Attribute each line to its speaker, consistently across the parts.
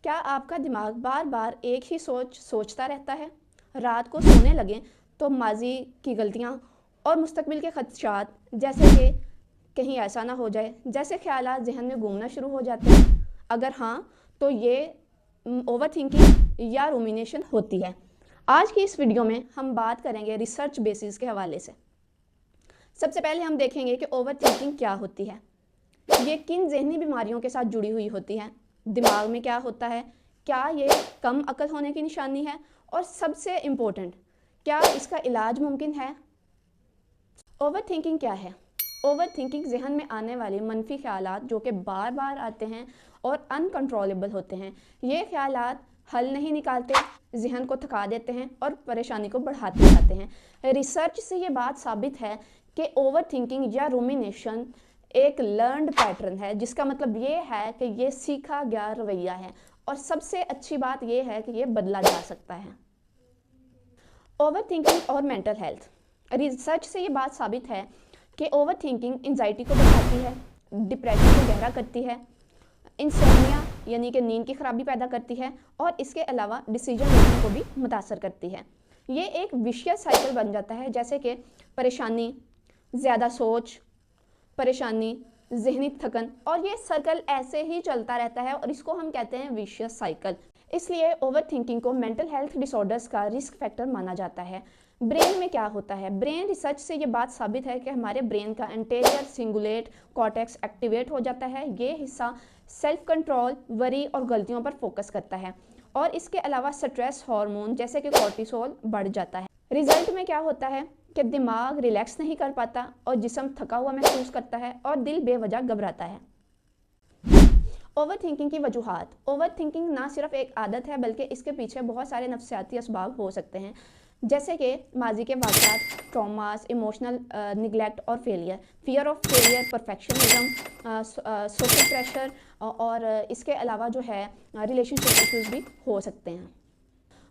Speaker 1: क्या आपका दिमाग बार बार एक ही सोचता रहता है? रात को सोने लगें तो माजी की गलतियाँ और मुस्तकबिल के खदशात, जैसे कि कहीं ऐसा ना हो जाए, जैसे ख्यालात जहन में घूमना शुरू हो जाते हैं? अगर हाँ, तो ये ओवर थिंकिंग या रूमिनेशन होती है। आज की इस वीडियो में हम बात करेंगे रिसर्च बेसिस के हवाले से। सबसे पहले हम देखेंगे कि ओवर थिंकिंग क्या होती है, ये किन जहनी बीमारियों के साथ जुड़ी हुई होती है, दिमाग में क्या होता है, क्या ये कम अकल होने की निशानी है, और सबसे इम्पोर्टेंट, क्या इसका इलाज मुमकिन है। ओवर थिंकिंग क्या है? ओवर थिंकिंग जहन में आने वाले मनफी ख्यालात जो कि बार बार आते हैं और अनकंट्रोलेबल होते हैं। ये ख्यालात हल नहीं निकालते, जहन को थका देते हैं और परेशानी को बढ़ाते जाते हैं। रिसर्च से ये बात साबित है कि ओवर थिंकिंग या रूमिनेशन एक लर्नड पैटर्न है, जिसका मतलब ये है कि ये सीखा गया रवैया है, और सबसे अच्छी बात ये है कि ये बदला जा सकता है। ओवर थिंकिंग और मेंटल हेल्थ। रिसर्च से ये बात साबित है कि ओवर थिंकिंग एंजाइटी को बढ़ाती है, डिप्रेशन को गहरा करती है, इंसोम्निया यानी कि नींद की खराबी पैदा करती है, और इसके अलावा डिसीजन मेकिंग को भी मुतासर करती है। ये एक विशियस साइकिल बन जाता है, जैसे कि परेशानी, ज़्यादा सोच, परेशानी, जहनी थकन, और ये सर्कल ऐसे ही चलता रहता है और इसको हम कहते हैं विशियस साइकिल। इसलिए ओवर थिंकिंग को मेंटल हेल्थ डिसऑर्डर्स का रिस्क फैक्टर माना जाता है। ब्रेन में क्या होता है? ब्रेन रिसर्च से ये बात साबित है कि हमारे ब्रेन का एंटेरियर सिंगुलेट कॉर्टेक्स एक्टिवेट हो जाता है। ये हिस्सा सेल्फ कंट्रोल, वरी और गलतियों पर फोकस करता है, और इसके अलावा स्ट्रेस हार्मोन जैसे कि कॉर्टिसोल बढ़ जाता है। रिजल्ट में क्या होता है कि दिमाग रिलैक्स नहीं कर पाता और जिस्म थका हुआ महसूस करता है और दिल बेवजह घबराता है। ओवर थिंकिंग की वजूहात। ओवर थिंकिंग ना सिर्फ एक आदत है, बल्कि इसके पीछे बहुत सारे नफ्सियाती असबाब हो सकते हैं, जैसे कि माजी के वाक़यात, ट्रॉमास, इमोशनल निगलेक्ट और failure, fear of failure, perfectionism, social pressure, और इसके अलावा जो है रिलेशनशिप इश्यूज भी हो सकते हैं।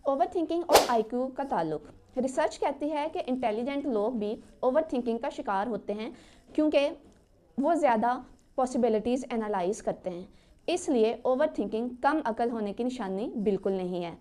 Speaker 1: ओवर थिंकिंग और आईक्यू का ताल्लुक। रिसर्च कहती है कि इंटेलिजेंट लोग भी ओवर थिंकिंग का शिकार होते हैं, क्योंकि वो ज़्यादा पॉसिबिलिटीज़ एनालाइज करते हैं। इसलिए ओवर थिंकिंग कम अकल होने की निशानी बिल्कुल नहीं है।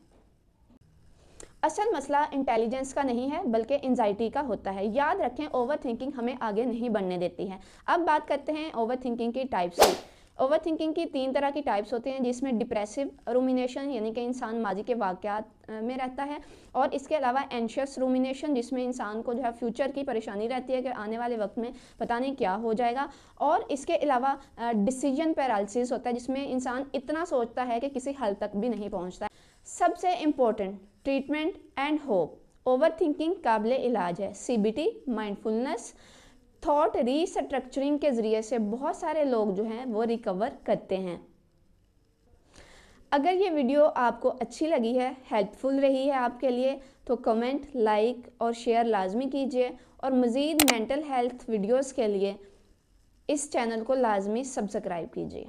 Speaker 1: असल मसला इंटेलिजेंस का नहीं है, बल्कि एंजाइटी का होता है। याद रखें, ओवर थिंकिंग हमें आगे नहीं बढ़ने देती है। अब बात करते हैं ओवर थिंकिंग की टाइप्स की। ओवर थिंकिंग की 3 तरह की टाइप्स होती हैं, जिसमें डिप्रेसिव रूमिनेशन यानी कि इंसान माजी के वाक़यात में रहता है, और इसके अलावा एंशियस रूमिनेशन जिसमें इंसान को जो है फ्यूचर की परेशानी रहती है कि आने वाले वक्त में पता नहीं क्या हो जाएगा, और इसके अलावा डिसीजन पैरालिसिस होता है, जिसमें इंसान इतना सोचता है कि किसी हल तक भी नहीं पहुँचता। सबसे important, treatment and hope. Over thinking काबिले इलाज है। CBT, माइंडफुलनेस, थॉट रीस्ट्रक्चरिंग के ज़रिए से बहुत सारे लोग जो हैं वो रिकवर करते हैं। अगर ये वीडियो आपको अच्छी लगी है, हेल्पफुल रही है आपके लिए, तो कमेंट, लाइक और शेयर लाजमी कीजिए, और मज़ीद मेंटल हेल्थ वीडियोस के लिए इस चैनल को लाजमी सब्सक्राइब कीजिए।